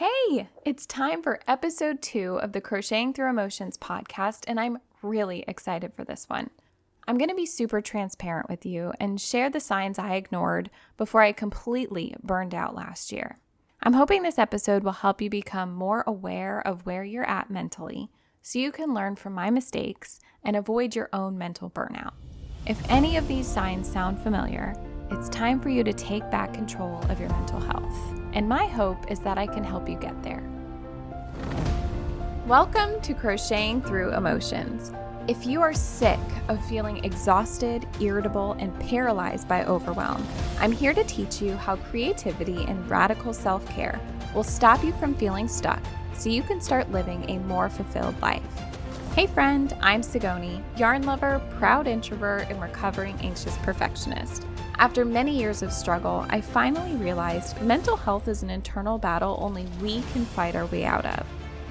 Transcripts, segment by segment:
Hey, it's time for episode 2 of the Crocheting Through Emotions podcast, and I'm really excited for this one. I'm going to be super transparent with you and share the signs I ignored before I completely burned out last year. I'm hoping this episode will help you become more aware of where you're at mentally so you can learn from my mistakes and avoid your own mental burnout. If any of these signs sound familiar, it's time for you to take back control of your mental health. And my hope is that I can help you get there. Welcome to Crocheting Through Emotions. If you are sick of feeling exhausted, irritable, and paralyzed by overwhelm, I'm here to teach you how creativity and radical self-care will stop you from feeling stuck so you can start living a more fulfilled life. Hey friend, I'm Sigoni, yarn lover, proud introvert, and recovering anxious perfectionist. After many years of struggle, I finally realized mental health is an internal battle only we can fight our way out of.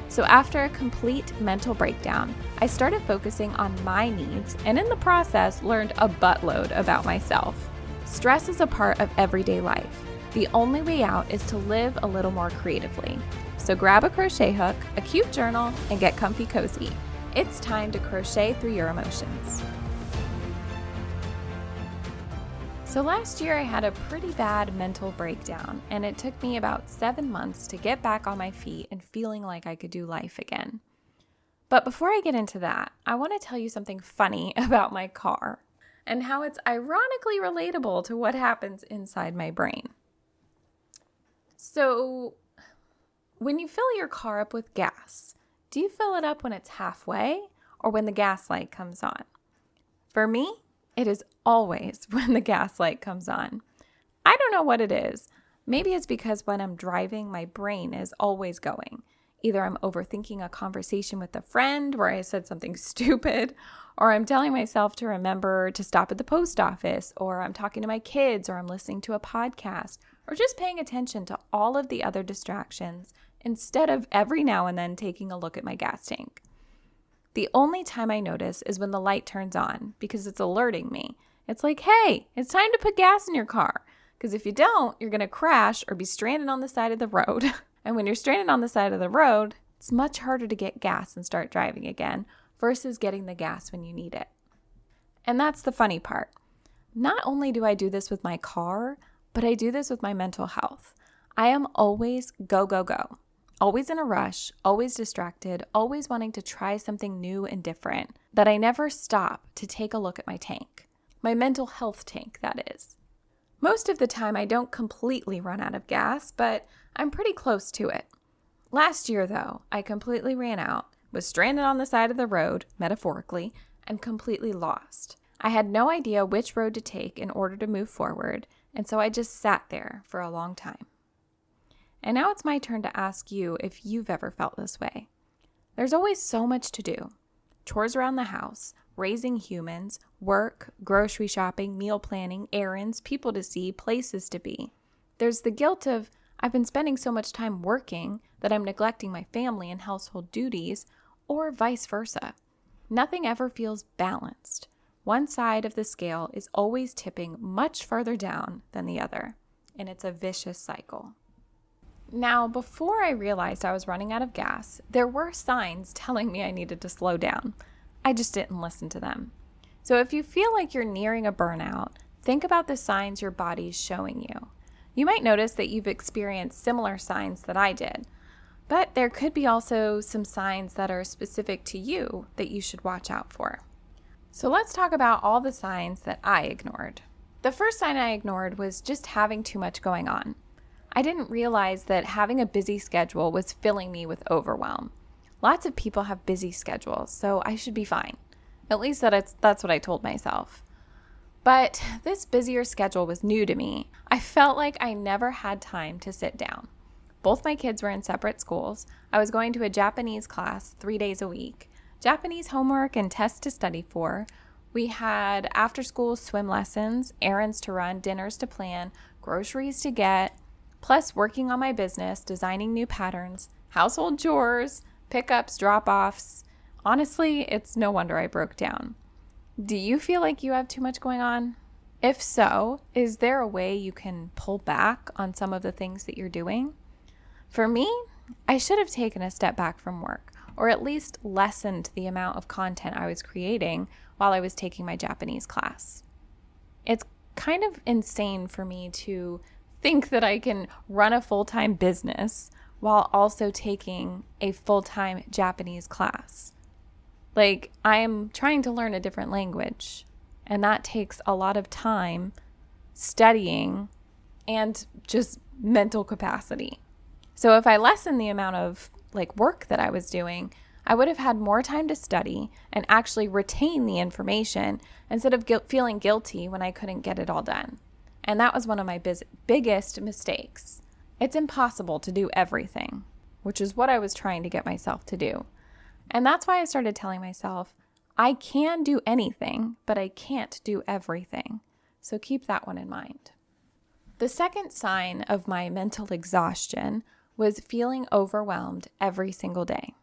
So after a complete mental breakdown, I started focusing on my needs and in the process learned a buttload about myself. Stress is a part of everyday life. The only way out is to live a little more creatively. So grab a crochet hook, a cute journal, and get comfy cozy. It's time to crochet through your emotions. So last year I had a pretty bad mental breakdown, and it took me about 7 months to get back on my feet and feeling like I could do life again. But before I get into that, I want to tell you something funny about my car and how it's ironically relatable to what happens inside my brain. So when you fill your car up with gas, do you fill it up when it's halfway or when the gas light comes on? For me, it is always when the gas light comes on. I don't know what it is. Maybe it's because when I'm driving, my brain is always going. Either I'm overthinking a conversation with a friend where I said something stupid, or I'm telling myself to remember to stop at the post office, or I'm talking to my kids, or I'm listening to a podcast, or just paying attention to all of the other distractions instead of every now and then taking a look at my gas tank. The only time I notice is when the light turns on because it's alerting me. It's like, hey, it's time to put gas in your car. Because if you don't, you're going to crash or be stranded on the side of the road. And when you're stranded on the side of the road, it's much harder to get gas and start driving again versus getting the gas when you need it. And that's the funny part. Not only do I do this with my car, but I do this with my mental health. I am always go, go, go. Always in a rush, always distracted, always wanting to try something new and different, that I never stop to take a look at my tank. My mental health tank, that is. Most of the time, I don't completely run out of gas, but I'm pretty close to it. Last year, though, I completely ran out, was stranded on the side of the road, metaphorically, and completely lost. I had no idea which road to take in order to move forward, and so I just sat there for a long time. And now it's my turn to ask you if you've ever felt this way. There's always so much to do. Chores around the house, raising humans, work, grocery shopping, meal planning, errands, people to see, places to be. There's the guilt of, I've been spending so much time working that I'm neglecting my family and household duties, or vice versa. Nothing ever feels balanced. One side of the scale is always tipping much further down than the other, and it's a vicious cycle. Now, before I realized I was running out of gas, there were signs telling me I needed to slow down. I just didn't listen to them. So if you feel like you're nearing a burnout, think about the signs your body's showing you. You might notice that you've experienced similar signs that I did, but there could be also some signs that are specific to you that you should watch out for. So let's talk about all the signs that I ignored. The first sign I ignored was just having too much going on. I didn't realize that having a busy schedule was filling me with overwhelm. Lots of people have busy schedules, so I should be fine. At least that's what I told myself. But this busier schedule was new to me. I felt like I never had time to sit down. Both my kids were in separate schools. I was going to a Japanese class 3 days a week. Japanese homework and tests to study for. We had after-school swim lessons, errands to run, dinners to plan, groceries to get, plus working on my business, designing new patterns, household chores, pickups, drop-offs. Honestly, it's no wonder I broke down. Do you feel like you have too much going on? If so, is there a way you can pull back on some of the things that you're doing? For me, I should have taken a step back from work, or at least lessened the amount of content I was creating while I was taking my Japanese class. It's kind of insane for me to think that I can run a full-time business while also taking a full-time Japanese class. Like, I am trying to learn a different language, and that takes a lot of time, studying, and just mental capacity. So if I lessen the amount of work that I was doing, I would have had more time to study and actually retain the information instead of feeling guilty when I couldn't get it all done. And that was one of my biggest mistakes. It's impossible to do everything, which is what I was trying to get myself to do. And that's why I started telling myself, I can do anything, but I can't do everything. So keep that one in mind. The second sign of my mental exhaustion was feeling overwhelmed every single day.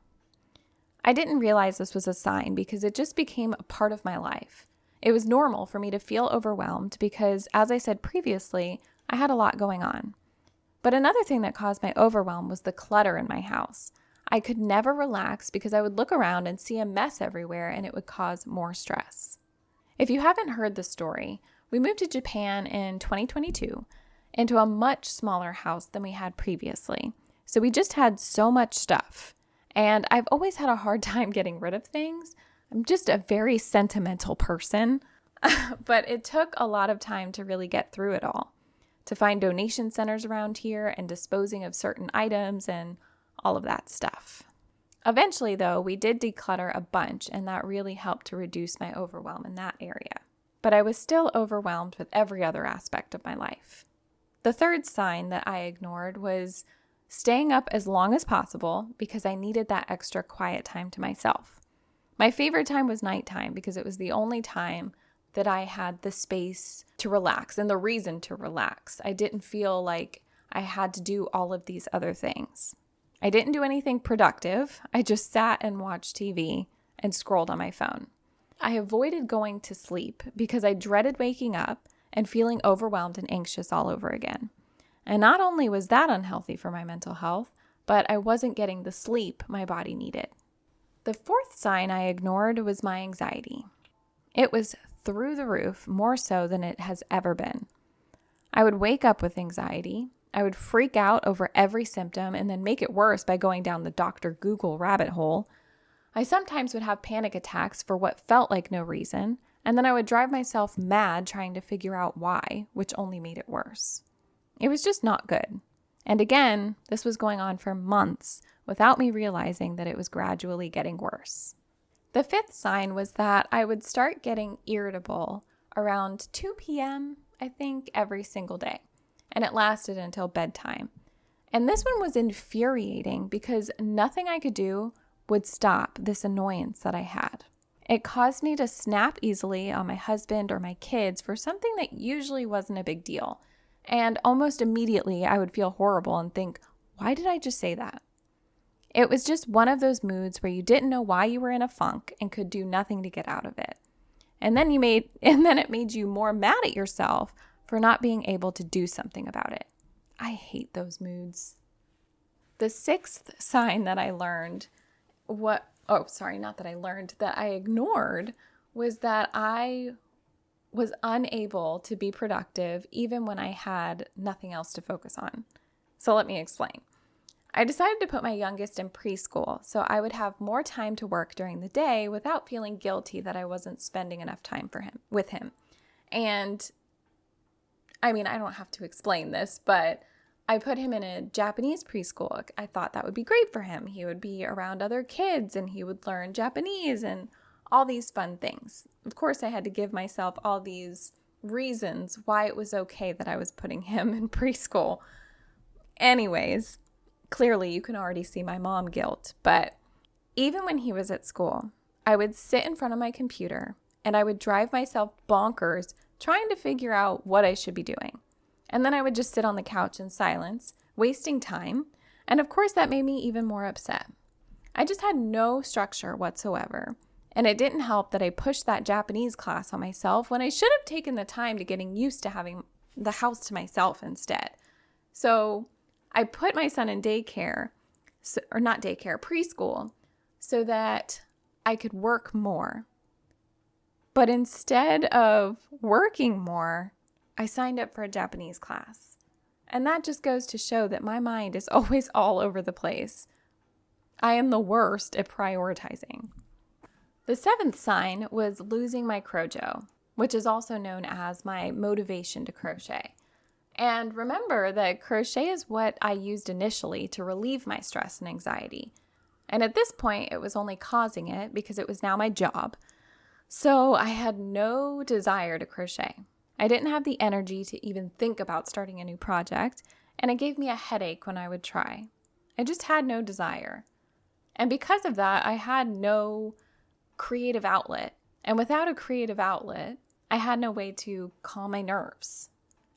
I didn't realize this was a sign because it just became a part of my life. It was normal for me to feel overwhelmed because, as I said previously, I had a lot going on. But another thing that caused my overwhelm was the clutter in my house. I could never relax because I would look around and see a mess everywhere, and it would cause more stress. If you haven't heard the story, we moved to Japan in 2022 into a much smaller house than we had previously. So we just had so much stuff. And I've always had a hard time getting rid of things. I'm just a very sentimental person, but it took a lot of time to really get through it all, to find donation centers around here and disposing of certain items and all of that stuff. Eventually, though, we did declutter a bunch, and that really helped to reduce my overwhelm in that area. But I was still overwhelmed with every other aspect of my life. The third sign that I ignored was staying up as long as possible because I needed that extra quiet time to myself. My favorite time was nighttime because it was the only time that I had the space to relax and the reason to relax. I didn't feel like I had to do all of these other things. I didn't do anything productive. I just sat and watched TV and scrolled on my phone. I avoided going to sleep because I dreaded waking up and feeling overwhelmed and anxious all over again. And not only was that unhealthy for my mental health, but I wasn't getting the sleep my body needed. The fourth sign I ignored was my anxiety. It was through the roof, more so than it has ever been. I would wake up with anxiety. I would freak out over every symptom and then make it worse by going down the Dr. Google rabbit hole. I sometimes would have panic attacks for what felt like no reason, and then I would drive myself mad trying to figure out why, which only made it worse. It was just not good. And again, this was going on for months without me realizing that it was gradually getting worse. The fifth sign was that I would start getting irritable around 2 p.m., I think, every single day. And it lasted until bedtime. And this one was infuriating because nothing I could do would stop this annoyance that I had. It caused me to snap easily on my husband or my kids for something that usually wasn't a big deal. And almost immediately I would feel horrible and think, why did I just say that? It was just one of those moods where you didn't know why you were in a funk and could do nothing to get out of it. And then it made you more mad at yourself for not being able to do something about it. I hate those moods. The sixth sign that I learned, that I ignored, was that I was unable to be productive even when I had nothing else to focus on. So let me explain. I decided to put my youngest in preschool so I would have more time to work during the day without feeling guilty that I wasn't spending enough time with him. And I mean, I don't have to explain this, but I put him in a Japanese preschool. I thought that would be great for him. He would be around other kids and he would learn Japanese and all these fun things. Of course, I had to give myself all these reasons why it was okay that I was putting him in preschool. Anyways, clearly you can already see my mom guilt, but even when he was at school, I would sit in front of my computer and I would drive myself bonkers trying to figure out what I should be doing. And then I would just sit on the couch in silence, wasting time. And of course, that made me even more upset. I just had no structure whatsoever. And it didn't help that I pushed that Japanese class on myself when I should have taken the time to getting used to having the house to myself instead. So I put my son in daycare or not daycare, preschool, so that I could work more. But instead of working more, I signed up for a Japanese class. And that just goes to show that my mind is always all over the place. I am the worst at prioritizing. The 7th sign was losing my crojo, which is also known as my motivation to crochet. And remember that crochet is what I used initially to relieve my stress and anxiety. And at this point, it was only causing it because it was now my job. So I had no desire to crochet. I didn't have the energy to even think about starting a new project, and it gave me a headache when I would try. I just had no desire. And because of that, I had no creative outlet. And without a creative outlet, I had no way to calm my nerves.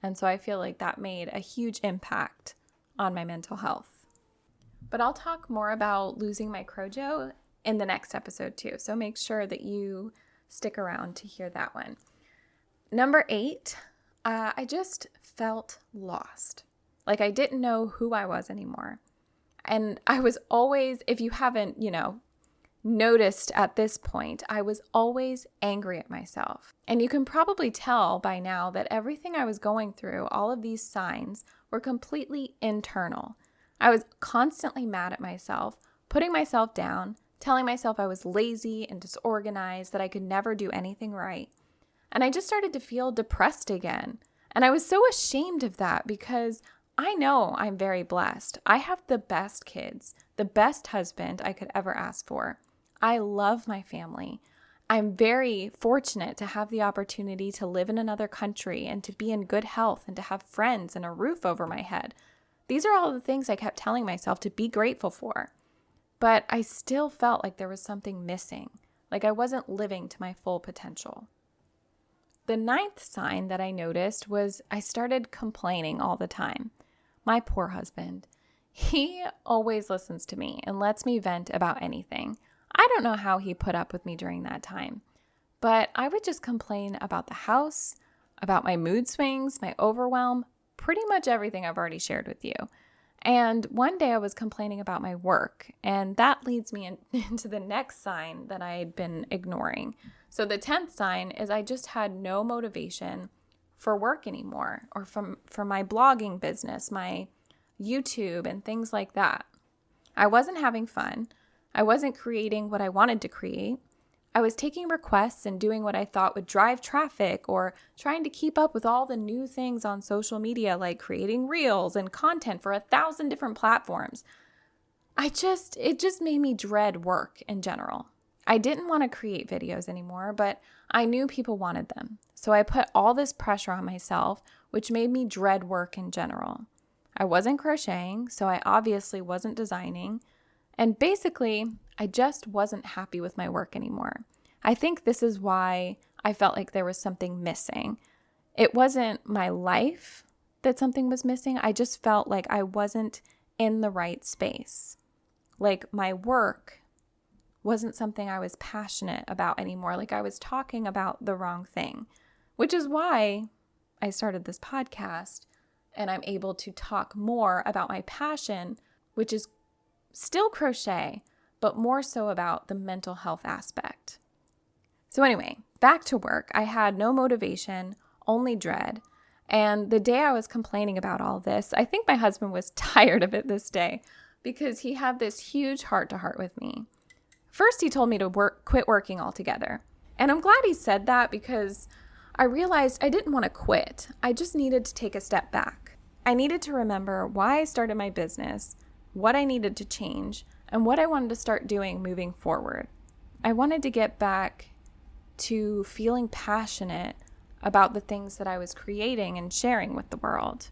And so I feel like that made a huge impact on my mental health. But I'll talk more about losing my crojo in the next episode too. So make sure that you stick around to hear that one. Number 8, I just felt lost. Like I didn't know who I was anymore. And I was always, if you haven't, noticed at this point, I was always angry at myself. And you can probably tell by now that everything I was going through, all of these signs, were completely internal. I was constantly mad at myself, putting myself down, telling myself I was lazy and disorganized, that I could never do anything right. And I just started to feel depressed again. And I was so ashamed of that because I know I'm very blessed. I have the best kids, the best husband I could ever ask for. I love my family. I'm very fortunate to have the opportunity to live in another country and to be in good health and to have friends and a roof over my head. These are all the things I kept telling myself to be grateful for. But I still felt like there was something missing, like I wasn't living to my full potential. The 9th sign that I noticed was I started complaining all the time. My poor husband. He always listens to me and lets me vent about anything. I don't know how he put up with me during that time, but I would just complain about the house, about my mood swings, my overwhelm, pretty much everything I've already shared with you. And one day I was complaining about my work, and that leads me into the next sign that I had been ignoring. So the 10th sign is I just had no motivation for work anymore, or for my blogging business, my YouTube and things like that. I wasn't having fun. I wasn't creating what I wanted to create. I was taking requests and doing what I thought would drive traffic, or trying to keep up with all the new things on social media, like creating reels and content for 1,000 different platforms. It just made me dread work in general. I didn't want to create videos anymore, but I knew people wanted them. So I put all this pressure on myself, which made me dread work in general. I wasn't crocheting, so I obviously wasn't designing. And basically, I just wasn't happy with my work anymore. I think this is why I felt like there was something missing. It wasn't my life that something was missing. I just felt like I wasn't in the right space. Like my work wasn't something I was passionate about anymore. Like I was talking about the wrong thing, which is why I started this podcast and I'm able to talk more about my passion, which is still crochet, but more so about the mental health aspect. So anyway, back to work. I had no motivation, only dread. And the day I was complaining about all this, I think my husband was tired of it this day because he had this huge heart-to-heart with me. First, he told me to quit working altogether. And I'm glad he said that because I realized I didn't want to quit. I just needed to take a step back. I needed to remember why I started my business, what I needed to change, and what I wanted to start doing moving forward. I wanted to get back to feeling passionate about the things that I was creating and sharing with the world.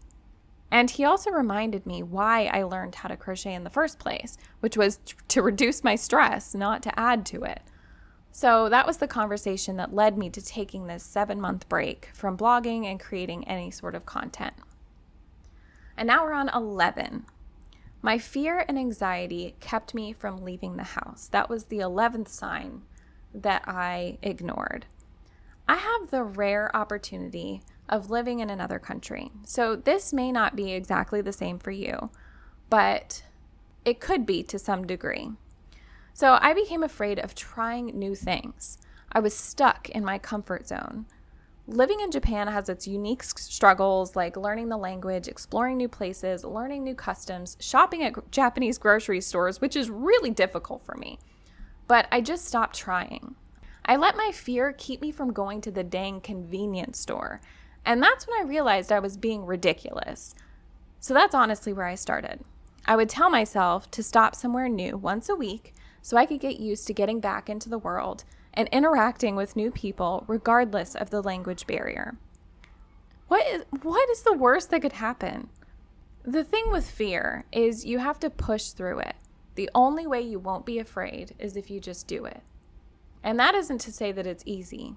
And he also reminded me why I learned how to crochet in the first place, which was to reduce my stress, not to add to it. So that was the conversation that led me to taking this 7-month break from blogging and creating any sort of content. And now we're on 11. My fear and anxiety kept me from leaving the house. That was the 11th sign that I ignored. I have the rare opportunity of living in another country. So this may not be exactly the same for you, but it could be to some degree. So I became afraid of trying new things. I was stuck in my comfort zone. Living in Japan has its unique struggles, like learning the language, exploring new places, learning new customs, shopping at Japanese grocery stores, which is really difficult for me. But I just stopped trying. I let my fear keep me from going to the dang convenience store. And that's when I realized I was being ridiculous. So that's honestly where I started. I would tell myself to stop somewhere new once a week so I could get used to getting back into the world and interacting with new people regardless of the language barrier. What is the worst that could happen? The thing with fear is you have to push through it. The only way you won't be afraid is if you just do it. And that isn't to say that it's easy,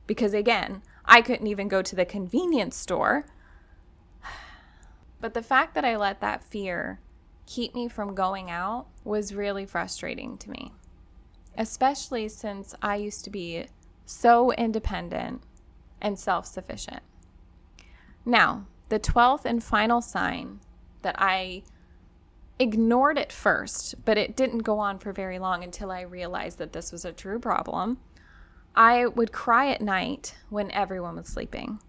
because again, I couldn't even go to the convenience store. But the fact that I let that fear keep me from going out was really frustrating to me, especially since I used to be so independent and self-sufficient. Now, the 12th and final sign that I ignored at first, but it didn't go on for very long until I realized that this was a true problem. I would cry at night when everyone was sleeping.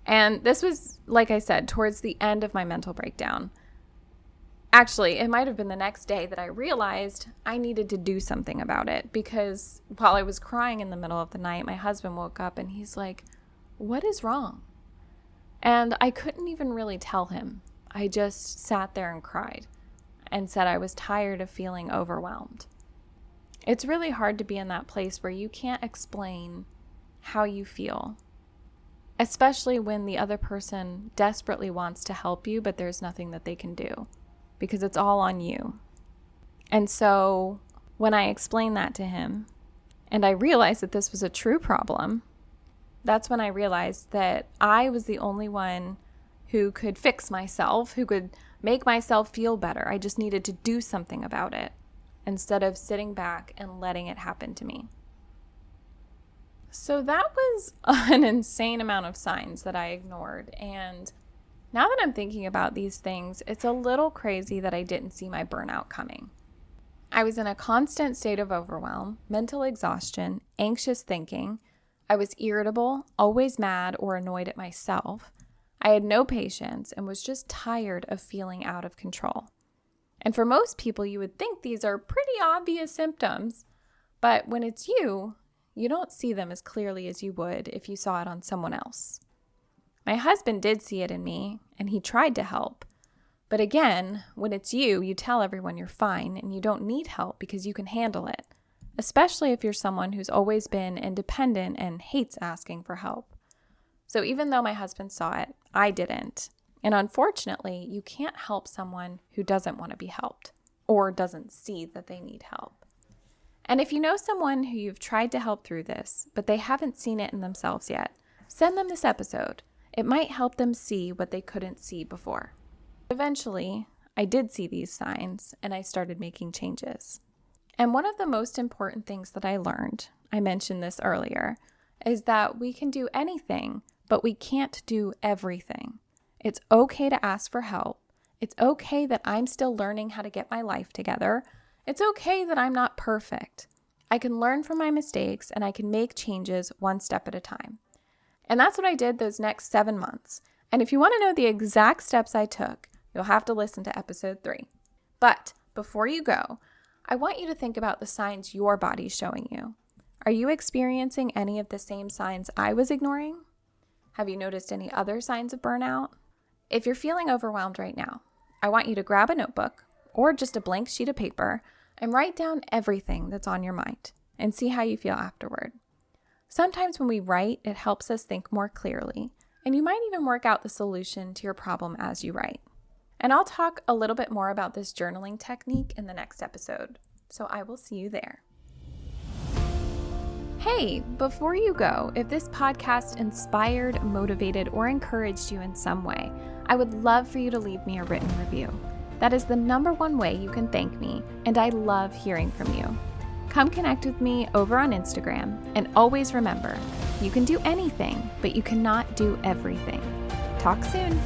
And this was, like I said, towards the end of my mental breakdown. Actually, it might have been the next day that I realized I needed to do something about it, because while I was crying in the middle of the night, my husband woke up and he's like, "What is wrong?" And I couldn't even really tell him. I just sat there and cried and said I was tired of feeling overwhelmed. It's really hard to be in that place where you can't explain how you feel, especially when the other person desperately wants to help you, but there's nothing that they can do because it's all on you. And so when I explained that to him and I realized that this was a true problem, that's when I realized that I was the only one who could fix myself, who could make myself feel better. I just needed to do something about it instead of sitting back and letting it happen to me. So that was an insane amount of signs that I ignored. And now that I'm thinking about these things, it's a little crazy that I didn't see my burnout coming. I was in a constant state of overwhelm, mental exhaustion, anxious thinking. I was irritable, always mad or annoyed at myself. I had no patience and was just tired of feeling out of control. And for most people, you would think these are pretty obvious symptoms, but when it's you, you don't see them as clearly as you would if you saw it on someone else. My husband did see it in me, and he tried to help. But again, when it's you, you tell everyone you're fine and you don't need help because you can handle it, especially if you're someone who's always been independent and hates asking for help. So even though my husband saw it, I didn't. And unfortunately, you can't help someone who doesn't want to be helped or doesn't see that they need help. And if you know someone who you've tried to help through this, but they haven't seen it in themselves yet, send them this episode. It might help them see what they couldn't see before. Eventually, I did see these signs and I started making changes. And one of the most important things that I learned, I mentioned this earlier, is that we can do anything, but we can't do everything. It's okay to ask for help. It's okay that I'm still learning how to get my life together. It's okay that I'm not perfect. I can learn from my mistakes and I can make changes one step at a time. And that's what I did those next 7 months. And if you want to know the exact steps I took, you'll have to listen to episode 3. But before you go, I want you to think about the signs your body's showing you. Are you experiencing any of the same signs I was ignoring? Have you noticed any other signs of burnout? If you're feeling overwhelmed right now, I want you to grab a notebook or just a blank sheet of paper and write down everything that's on your mind and see how you feel afterward. Sometimes when we write, it helps us think more clearly, and you might even work out the solution to your problem as you write. And I'll talk a little bit more about this journaling technique in the next episode, so I will see you there. Hey, before you go, if this podcast inspired, motivated, or encouraged you in some way, I would love for you to leave me a written review. That is the #1 way you can thank me, and I love hearing from you. Come connect with me over on Instagram, and always remember, you can do anything, but you cannot do everything. Talk soon.